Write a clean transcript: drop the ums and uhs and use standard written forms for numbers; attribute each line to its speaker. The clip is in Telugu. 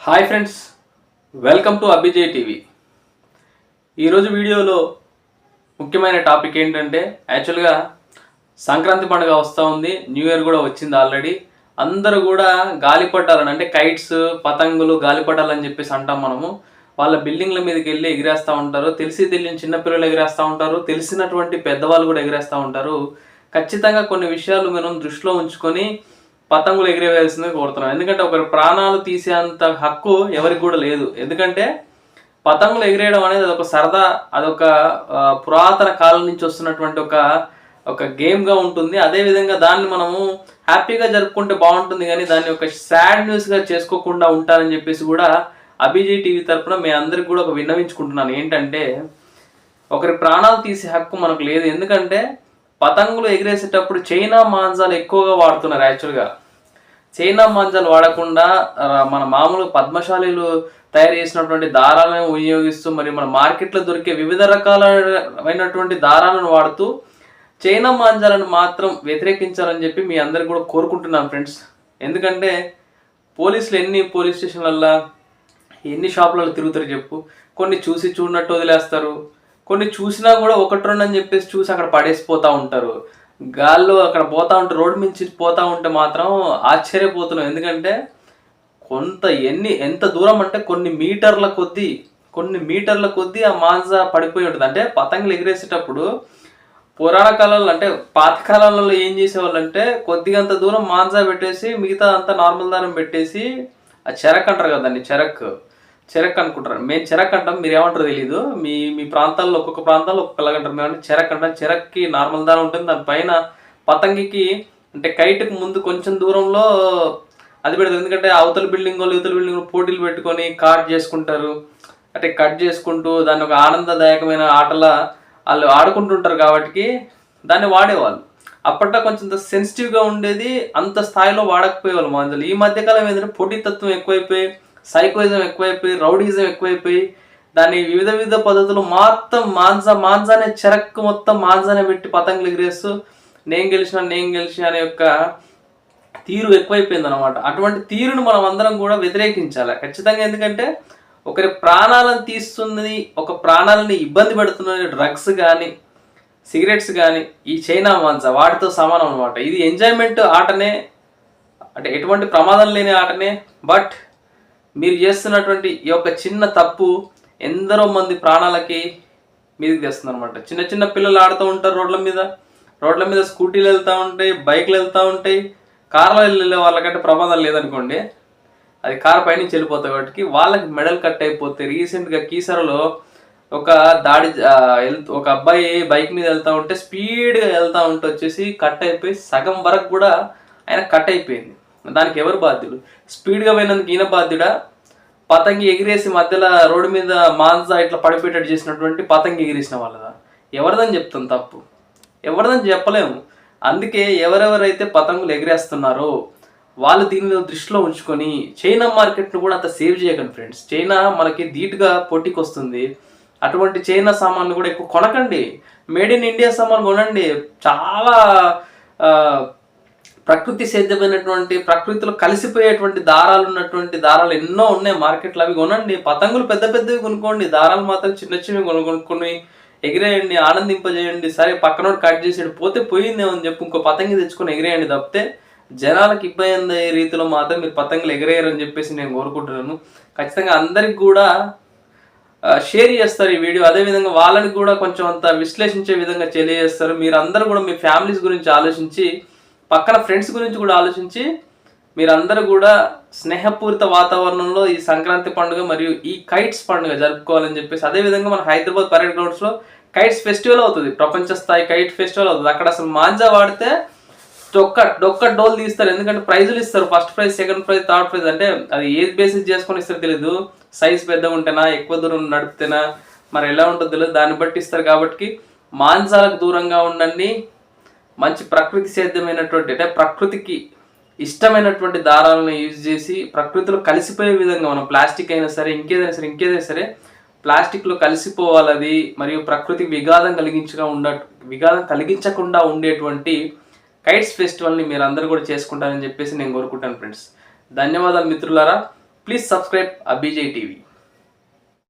Speaker 1: Hi friends, welcome to Abhijay TV. ఈరోజు వీడియోలో ముఖ్యమైన టాపిక్ ఏంటంటే యాక్చువల్గా సంక్రాంతి పండుగ వస్తూ ఉంది, న్యూ ఇయర్ కూడా వచ్చింది ఆల్రెడీ. అందరూ కూడా గాలిపటాలని అంటే కైట్స్, పతంగులు, గాలిపటాలని చెప్పేసి అంటాం మనము. వాళ్ళ బిల్డింగ్ల మీదకి వెళ్ళి ఎగిరేస్తూ ఉంటారు. తెలియని చిన్నపిల్లలు ఎగిరేస్తూ ఉంటారు, తెలిసినటువంటి పెద్దవాళ్ళు కూడా ఎగిరేస్తూ ఉంటారు. ఖచ్చితంగా కొన్ని విషయాలు మనం దృష్టిలో ఉంచుకొని పతంగులు ఎగిరేవేయాల్సిందే కోరుతున్నాను. ఎందుకంటే ఒకరి ప్రాణాలు తీసేంత హక్కు ఎవరికి కూడా లేదు. ఎందుకంటే పతంగులు ఎగిరేయడం అనేది అదొక సరదా, అదొక పురాతన కాలం నుంచి వస్తున్నటువంటి ఒక గేమ్గా ఉంటుంది. అదేవిధంగా దాన్ని మనము హ్యాపీగా జరుపుకుంటే బాగుంటుంది, కానీ దాన్ని ఒక సాడ్ న్యూస్గా చేసుకోకుండా ఉంటారని చెప్పేసి కూడా అభిజయ్ టీవీ తరఫున మీ అందరికి కూడా ఒక విన్నవించుకుంటున్నాను. ఏంటంటే ఒకరి ప్రాణాలు తీసే హక్కు మనకు లేదు. ఎందుకంటే పతంగులు ఎగిరేసేటప్పుడు చైనా మాంజాలు ఎక్కువగా వాడుతున్నారు. యాక్చువల్గా చైనా మాంజాలు వాడకుండా మన మామూలు పద్మశాలీలు తయారు చేసినటువంటి దారాలను వినియోగిస్తూ మరి మన మార్కెట్లో దొరికే వివిధ రకాలైనటువంటి దారాలను వాడుతూ చైనా మాంజాలను మాత్రం వ్యతిరేకించాలని చెప్పి మీ అందరికి కూడా కోరుకుంటున్నాను ఫ్రెండ్స్. ఎందుకంటే పోలీసులు ఎన్ని పోలీస్ స్టేషన్లల్లో ఎన్ని షాపులలో తిరుగుతారు చెప్పు. కొన్ని చూసి చూడనట్టు వదిలేస్తారు, కొన్ని చూసినా కూడా ఒకటి రెండు అని చెప్పేసి చూసి అక్కడ పడేసిపోతూ ఉంటారు. గాల్లో అక్కడ పోతూ ఉంటే రోడ్డు మించి పోతూ ఉంటే మాత్రం ఆశ్చర్యపోతున్నాం. ఎందుకంటే ఎంత దూరం అంటే కొన్ని మీటర్ల కొద్దీ ఆ మాంజా పడిపోయి ఉంటుంది. అంటే పతంగులు ఎగిరేసేటప్పుడు పురాణ కాలంలో అంటే పాత కాలంలో ఏం చేసేవాళ్ళు అంటే కొద్దిగా అంత దూరం మాంజా పెట్టేసి మిగతా అంతా నార్మల్ దారం పెట్టేసి ఆ చెరక్ అంటారు కదండి, చెరక్ అనుకుంటారు. మేము చెరక్ అంటాం, మీరు ఏమంటారో తెలీదు. మీ ప్రాంతాల్లో ఒక్కొక్క ప్రాంతాల్లో ఒక్కొక్కలాగా అంటారు. మేమంటే చెరక్ అంటాం. చెరక్కి నార్మల్ దారం ఉంటుంది, దానిపైన పతంగికి అంటే కైట్కి ముందు కొంచెం దూరంలో అది పెడతారు. ఎందుకంటే అవతల బిల్డింగ్ పోటీలు పెట్టుకొని కట్ చేసుకుంటారు. అంటే కట్ చేసుకుంటూ దాన్ని ఒక ఆనందదాయకమైన ఆటలా వాళ్ళు ఆడుకుంటుంటారు. కాబట్టి దాన్ని వాడేవాళ్ళు. అప్పట్లో కొంచెం సెన్సిటివ్గా ఉండేది, అంత స్థాయిలో వాడకపోయేవాళ్ళు మాంజాలు. ఈ మధ్యకాలం ఏంటంటే పోటీతత్వం ఎక్కువైపోయి, సైకోయిజం ఎక్కువైపోయి, రౌడీజం ఎక్కువైపోయి దాన్ని వివిధ పద్ధతులు మొత్తం మాంజానే చెరక్కు మొత్తం మాంజానే పెట్టి పతంగులు ఎగిరేస్తూ నేను గెలిచిన అనే యొక్క తీరు ఎక్కువైపోయింది అనమాట. అటువంటి తీరును మనం అందరం కూడా వ్యతిరేకించాలి ఖచ్చితంగా. ఎందుకంటే ఒకరి ప్రాణాలను తీస్తుంది, ఒక ప్రాణాలని ఇబ్బంది పెడుతున్న డ్రగ్స్ కానీ సిగరెట్స్ కానీ ఈ చైనా మాంజా వాటితో సమానం అనమాట. ఇది ఎంజాయ్మెంట్ ఆటనే, అంటే ఎటువంటి ప్రమాదం లేని ఆటనే. బట్ మీరు చేస్తున్నటువంటి ఈ యొక్క చిన్న తప్పు ఎందరో మంది ప్రాణాలకి మీదకి తెస్తుంది అనమాట. చిన్న పిల్లలు ఆడుతూ ఉంటారు రోడ్ల మీద స్కూటీలు వెళ్తూ ఉంటాయి, బైక్లు వెళ్తూ ఉంటాయి. కార్లో వెళ్ళే వాళ్ళకంటే ప్రమాదం లేదనుకోండి, అది కార్ పైనుంచి వెళ్ళిపోతాయి. వాటికి వాళ్ళకి మెడల్ కట్ అయిపోతాయి. రీసెంట్గా కీసరలో ఒక అబ్బాయి బైక్ మీద వెళ్తూ ఉంటే స్పీడ్గా వెళ్తూ ఉంటే వచ్చేసి కట్ అయిపోయి సగం వరకు కూడా ఆయన కట్ అయిపోయింది. దానికి ఎవరు బాధ్యులు? స్పీడ్గా పోయినందుకు ఈయన బాధ్యుడా? పతంగి ఎగిరేసి మధ్యలో రోడ్డు మీద మాంజా ఇట్లా పడిపోయేటట్టు చేసినటువంటి పతంగి ఎగిరేసిన వాళ్ళదా? ఎవరిదని చెప్తాం తప్పు? ఎవరిదని చెప్పలేము. అందుకే ఎవరెవరైతే పతంగులు ఎగిరేస్తున్నారో వాళ్ళు దీనిలో దృష్టిలో ఉంచుకొని చైనా మార్కెట్ను కూడా అంత సేవ్ చేయకండి ఫ్రెండ్స్. చైనా మనకి ధీటుగా పోటీకి వస్తుంది. అటువంటి చైనా సామాన్లు కూడా ఎక్కువ కొనకండి. మేడ్ ఇన్ ఇండియా సామాన్లు కొనండి. చాలా ప్రకృతి సేద్యమైనటువంటి, ప్రకృతిలో కలిసిపోయేటువంటి దారాలు ఉన్నటువంటి దారాలు ఎన్నో ఉన్నాయి మార్కెట్లో, అవి కొనండి. పతంగులు పెద్దవి కొనుక్కోండి, దారాలు మాత్రం చిన్నవి కొనుక్కొని ఎగిరేయండి, ఆనందింపజేయండి. సరే పక్కనోడు కట్ చేసాడు పోతే పోయిందేమో అని చెప్పి ఇంకో పతంగి తెచ్చుకొని ఎగిరేయండి. తప్పితే జనాలకు ఇబ్బంది అయ్యే రీతిలో మాత్రం మీరు పతంగులు ఎగిరేయరని చెప్పేసి నేను కోరుకుంటున్నాను. ఖచ్చితంగా అందరికి కూడా షేర్ చేస్తారు ఈ వీడియో. అదేవిధంగా వాళ్ళని కూడా కొంచెం అంత విశ్లేషించే విధంగా తెలియజేస్తారు. మీరు అందరూ కూడా మీ ఫ్యామిలీస్ గురించి ఆలోచించి, పక్కన ఫ్రెండ్స్ గురించి కూడా ఆలోచించి మీరందరూ కూడా స్నేహపూరిత వాతావరణంలో ఈ సంక్రాంతి పండుగ మరియు ఈ కైట్స్ పండుగ జరుపుకోవాలని చెప్పేసి. అదేవిధంగా మన హైదరాబాద్ పరేడ్ గ్రౌండ్స్లో కైట్స్ ఫెస్టివల్ అవుతుంది, ప్రపంచ స్థాయి కైట్ ఫెస్టివల్ అవుతుంది. అక్కడ అసలు మాంజా వాడితే డొక్క డోల్ తీస్తారు. ఎందుకంటే ప్రైజులు ఇస్తారు, first prize, second prize, third prize. అంటే అది ఏది బేసిస్ చేసుకొని ఇస్తారో తెలియదు. సైజ్ పెద్దగా ఉంటేనా, ఎక్కువ దూరం నడిపితేనా, మరి ఎలా ఉంటుందో తెలియదు, దాన్ని బట్టి ఇస్తారు. కాబట్టి మాంజాలకు దూరంగా ఉండండి. మంచి ప్రకృతి సేద్యమైనటువంటి అంటే ప్రకృతికి ఇష్టమైనటువంటి దారాలను యూజ్ చేసి ప్రకృతిలో కలిసిపోయే విధంగా మనం ప్లాస్టిక్ అయినా సరే ఇంకేదైనా సరే ప్లాస్టిక్లో కలిసిపోవాలి అది. మరియు ప్రకృతికి విఘాతం కలిగించకుండా ఉండేటువంటి కైట్స్ ఫెస్టివల్ని మీరు అందరూ కూడా చేసుకుంటారని చెప్పేసి నేను కోరుకుంటాను ఫ్రెండ్స్. ధన్యవాదాలు మిత్రులారా. Please subscribe Abhijay TV.